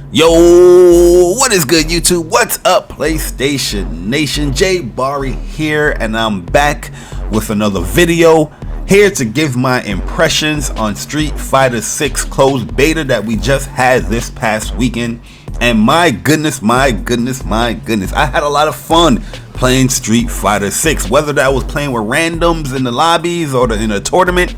Yo, what is good, YouTube? What's up, PlayStation Nation? Jay Bari here, and I'm back with another video here to give my impressions on Street Fighter 6 closed beta that we just had this past weekend. And my goodness, I had a lot of fun playing Street Fighter 6, whether that was playing with randoms in the lobbies or in a tournament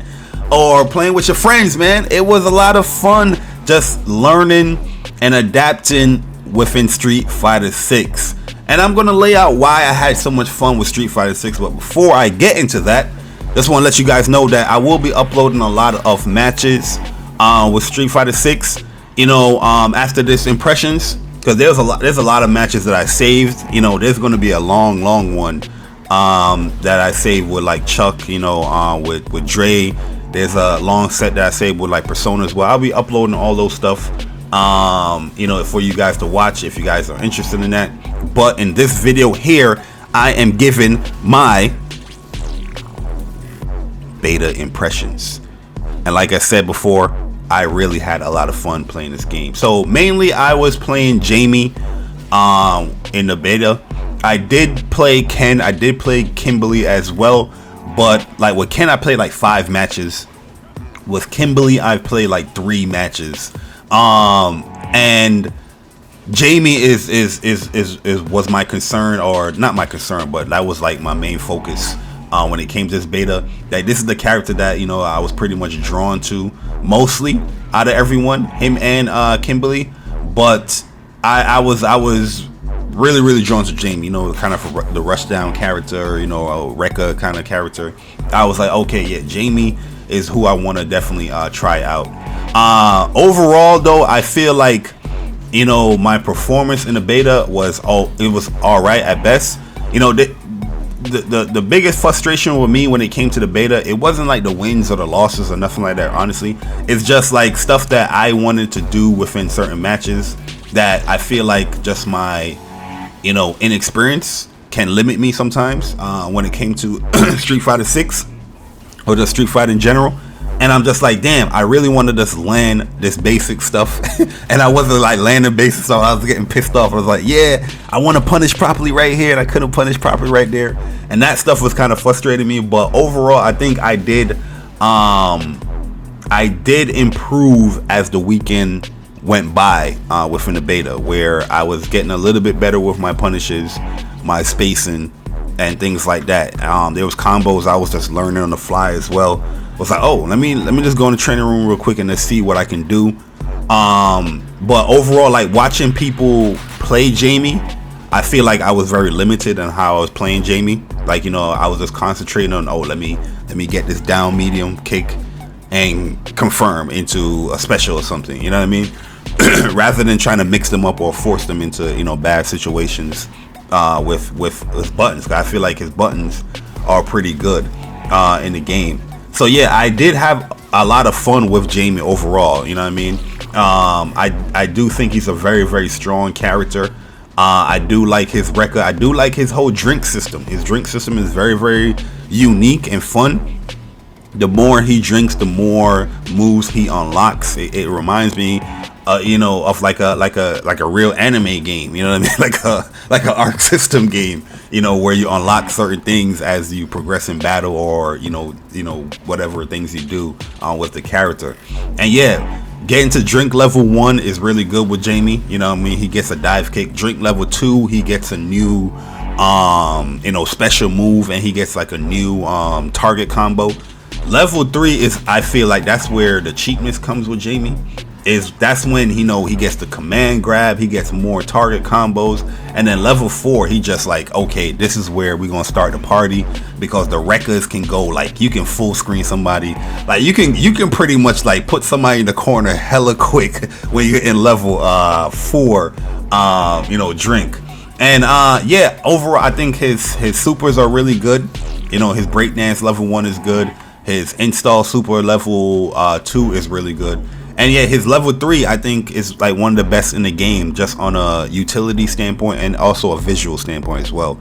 or playing with your friends, man. It was a lot of fun just learning and adapting within Street Fighter 6. And I'm gonna lay out why I had so much fun with Street Fighter 6. But before I get into that, just want to let you guys know that I will be uploading a lot of matches with Street Fighter 6. You know, after this impressions, because there's a lot of matches that I saved. You know, there's gonna be a long one that I saved with like Chuck. You know, with Dre. There's a long set that I saved with like Persona as well. I'll be uploading all those stuff. You know, for you guys to watch if you guys are interested in that. But in this video here, I am giving my beta impressions, and like I said before, I really had a lot of fun playing this game. So mainly I was playing Jamie in the beta. I did play Ken, I did play Kimberly as well, but like with Ken I played like 5 matches. With Kimberly I played like 3 matches. And Jamie was my concern, or not my concern, but that was like my main focus when it came to this beta. That this is the character that, you know, I was pretty much drawn to mostly out of everyone, him and Kimberly. But I was really drawn to Jamie, you know, kind of the rushdown character, you know, a Rekka kind of character. I was like, okay, yeah, Jamie is who I want to definitely try out. Overall though, I feel like, you know, my performance in the beta was all right at best. You know, the biggest frustration with me when it came to the beta, it wasn't like the wins or the losses or nothing like that, honestly. It's just like stuff that I wanted to do within certain matches that I feel like just my, you know, inexperience can limit me sometimes when it came to Street Fighter 6 or just Street Fighter in general. And I'm just like, damn, I really wanted to just land this basic stuff. And I wasn't like landing basic, so I was getting pissed off. I was like, yeah, I want to punish properly right here, and I couldn't punish properly right there. And that stuff was kind of frustrating me. But overall, I think I did improve as the weekend went by within the beta, where I was getting a little bit better with my punishes, my spacing, and things like that. There was combos I was just learning on the fly as well. I was like, oh, let me just go in the training room real quick and let's see what I can do. But overall, like watching people play Jamie, I feel like I was very limited on how I was playing Jamie. Like, you know, I was just concentrating on, oh, let me get this down medium kick and confirm into a special or something, you know what I mean? Rather than trying to mix them up or force them into, you know, bad situations with his buttons. I feel like his buttons are pretty good in the game. So yeah, I did have a lot of fun with Jamie overall, you know what I mean? I do think he's a very strong character. I do like his Rekka. I do like his whole drink system. His drink system is very unique and fun. The more he drinks, the more moves he unlocks. It reminds me, you know, of like a real anime game. You know what I mean? like a arc system game. You know, where you unlock certain things as you progress in battle, or you know whatever things you do with the character. And yeah, getting to drink level 1 is really good with Jamie. You know what I mean? He gets a dive kick. Drink level 2, he gets a new you know, special move, and he gets like a new target combo. Level 3 is, I feel like that's where the cheapness comes with Jamie. That's when, you know, he gets the command grab, he gets more target combos. And then level 4, he just like, okay, this is where we're gonna start the party, because the Rekkas can go, like, you can full screen somebody, like you can pretty much like put somebody in the corner hella quick when you're in level 4 you know, drink. And yeah, overall I think his supers are really good. You know, his breakdance level 1 is good. His install super level 2 is really good. And yeah, his level 3 I think is like one of the best in the game, just on a utility standpoint and also a visual standpoint as well.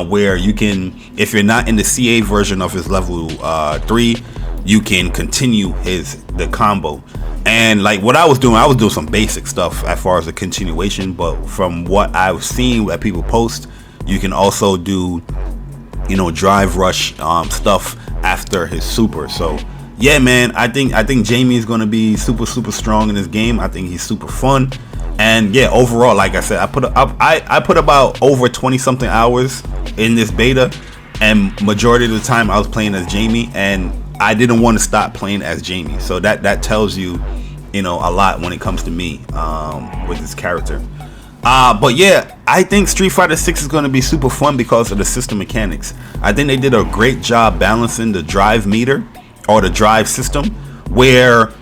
Where you can, if you're not in the CA version of his level 3, you can continue the combo. And like what I was doing some basic stuff as far as the continuation. But from what I've seen that people post, you can also do, you know, drive rush stuff after his super. So yeah, man, I think Jamie is going to be super strong in this game. I think he's super fun. And yeah, overall, like I said, I put about over 20 something hours in this beta, and majority of the time I was playing as Jamie, and I didn't want to stop playing as Jamie. So that tells you, you know, a lot when it comes to me with this character. But yeah, I think Street Fighter 6 is going to be super fun because of the system mechanics. I think they did a great job balancing the drive meter or the drive system, where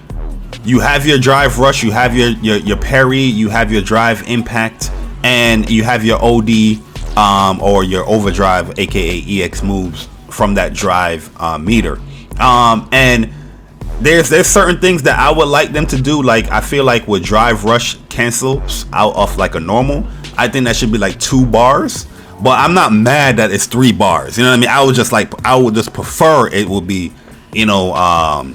you have your drive rush, you have your parry, you have your drive impact, and you have your OD or your overdrive, aka EX moves from that drive meter. And there's certain things that I would like them to do. Like I feel like with drive rush cancels out of like a normal, I think that should be like 2 bars. But I'm not mad that it's 3 bars. You know what I mean? I would just prefer it would be, you know,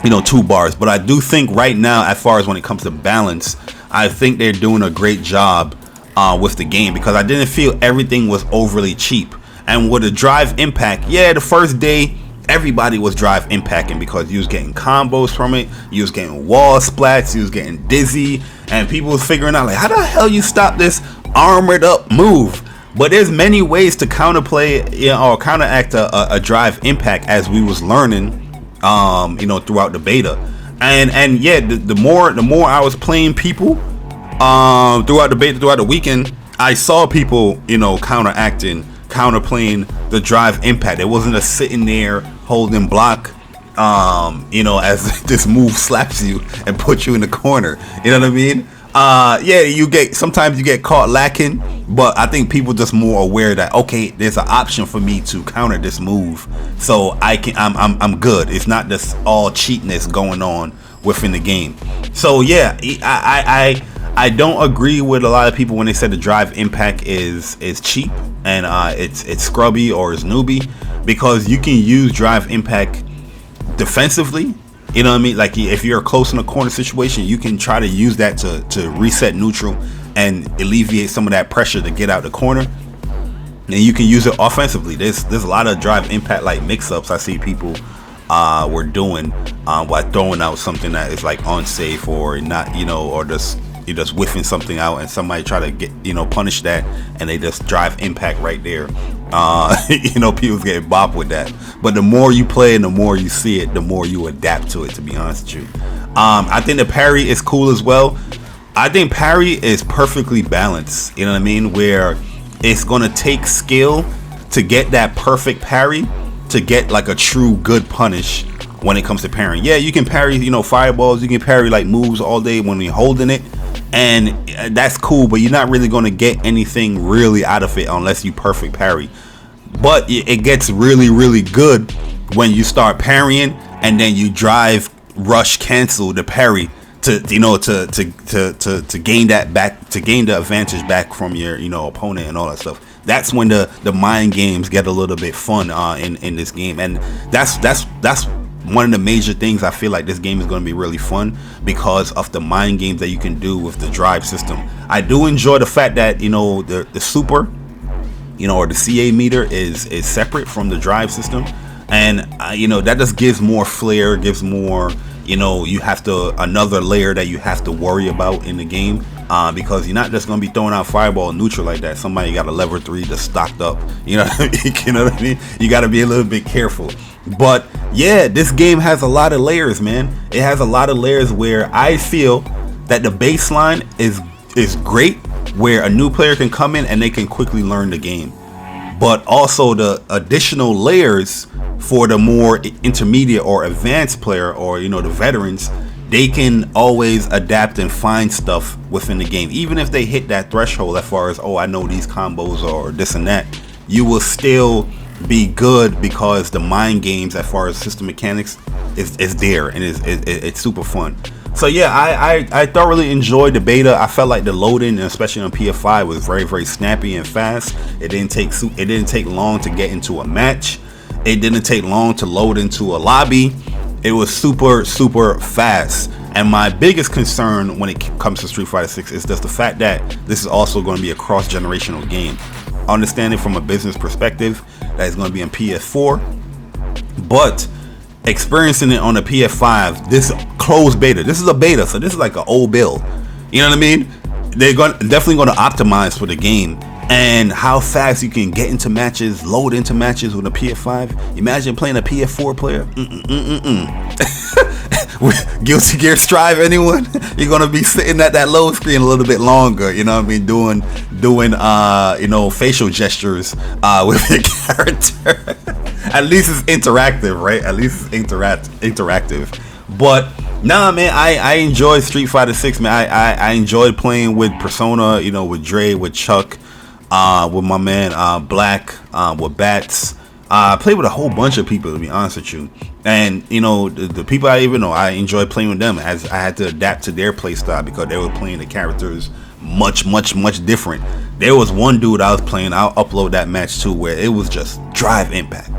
2 bars. But I do think right now, as far as when it comes to balance, I think they're doing a great job with the game, because I didn't feel everything was overly cheap. And with the drive impact, yeah, the first day everybody was drive impacting because you was getting combos from it, you was getting wall splats, you was getting dizzy, and people was figuring out like, how the hell you stop this armored up move? But there's many ways to counterplay, you know, or counteract a drive impact, as we was learning, you know, throughout the beta. And yeah, the more I was playing people throughout the beta, throughout the weekend, I saw people, you know, counterplaying the drive impact. It wasn't a sitting there holding block, you know, as this move slaps you and puts you in the corner. You know what I mean? Yeah, sometimes you get caught lacking, but I think people just more aware that, okay, there's an option for me to counter this move, so I'm good. It's not just all cheatness going on within the game. So yeah, I don't agree with a lot of people when they said the drive impact is cheap and it's scrubby or it's newbie, because you can use drive impact defensively. You know what I mean? Like if you're close in a corner situation, you can try to use that to reset neutral and alleviate some of that pressure to get out the corner. And you can use it offensively. There's a lot of drive impact like mix-ups I see people were doing by throwing out something that is like unsafe or not, you know, or just you're just whiffing something out and somebody try to get, you know, punish that, and they just drive impact right there. You know, people get bopped with that. But the more you play and the more you see it, the more you adapt to it, to be honest with you. I think the parry is cool as well. I think parry is perfectly balanced, you know what I mean, where it's gonna take skill to get that perfect parry, to get like a true good punish when it comes to parrying. Yeah, you can parry, you know, fireballs, you can parry like moves all day when you're holding it, and that's cool, but you're not really going to get anything really out of it unless you perfect parry. But it gets really good when you start parrying and then you drive rush cancel the parry to, you know, to gain that back, to gain the advantage back from your, you know, opponent and all that stuff. That's when the mind games get a little bit fun in this game, and that's one of the major things. I feel like this game is going to be really fun because of the mind games that you can do with the drive system. I do enjoy the fact that, you know, the super, you know, or the CA meter is separate from the drive system, and you know, that just gives more flair, gives more, you know, you have to, another layer that you have to worry about in the game, because you're not just going to be throwing out fireball neutral like that. Somebody got a level 3 just stocked up, you know what I mean? You know what I mean? You got to be a little bit careful. But yeah, this game has a lot of layers, man. It has a lot of layers where I feel that the baseline is great, where a new player can come in and they can quickly learn the game. But also the additional layers for the more intermediate or advanced player, or, you know, the veterans, they can always adapt and find stuff within the game. Even if they hit that threshold as far as, oh, I know these combos or this and that, you will still be good because the mind games as far as system mechanics is there, and it's super fun. So yeah, I thoroughly enjoyed the beta. I felt like the loading, especially on PS5, was very snappy and fast. It didn't take long to get into a match. It didn't take long to load into a lobby. It was super fast. And my biggest concern when it comes to Street Fighter 6 is just the fact that this is also going to be a cross-generational game. I understand it from a business perspective that it's going to be on PS4, but experiencing it on the PS5, this closed beta, this is a beta, so this is like an old build. You know what I mean? They're definitely going to optimize for the game. And how fast you can get into matches, load into matches with a PS5. Imagine playing a PS4 player. Guilty Gear Strive, anyone? You're gonna be sitting at that load screen a little bit longer. You know what I mean? Doing you know, facial gestures with your character. At least it's interactive, right? At least it's interactive. But nah, man, I enjoyed Street Fighter 6, man. I enjoyed playing with Persona, you know, with Dre, with Chuck, with my man Black, with Bats. I played with a whole bunch of people, to be honest with you. And, you know, the people I even know, I enjoy playing with them, as I had to adapt to their play style because they were playing the characters much different. There was one dude I was playing, I'll upload that match too, where it was just drive impact.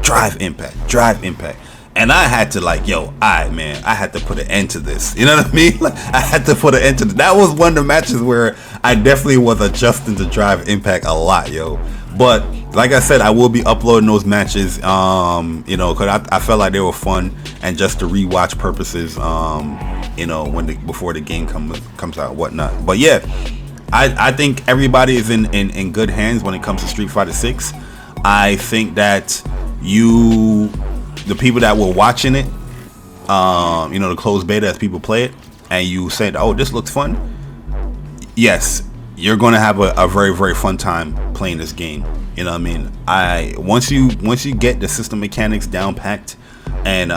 And I had to like, yo, I had to put an end to this. You know what I mean? Like, I had to put an end to this. That was one of the matches where I definitely was adjusting to drive impact a lot, yo. But like I said, I will be uploading those matches, you know, because I felt like they were fun and just to rewatch purposes, you know, before the game comes out, whatnot. But yeah, I think everybody is in good hands when it comes to Street Fighter 6. I think that the people that were watching it, you know, the closed beta as people play it, and you said, oh, this looks fun. Yes, you're going to have a very fun time playing this game. You know what I mean? Once you get the system mechanics down packed, and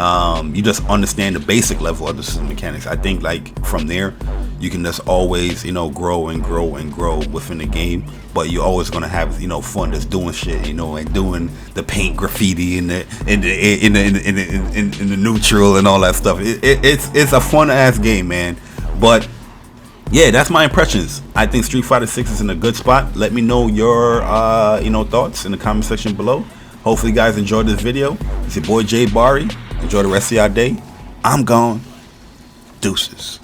you just understand the basic level of the system mechanics, I think like from there you can just always, you know, grow within the game. But you're always gonna have, you know, fun just doing shit, you know, and doing the paint graffiti in the neutral and all that stuff. It's a fun ass game, man. But yeah, that's my impressions. I think Street Fighter 6 is in a good spot. Let me know your you know, thoughts in the comment section below. Hopefully you guys enjoyed this video. It's your boy Jay Bari. Enjoy the rest of your day. I'm gone. Deuces.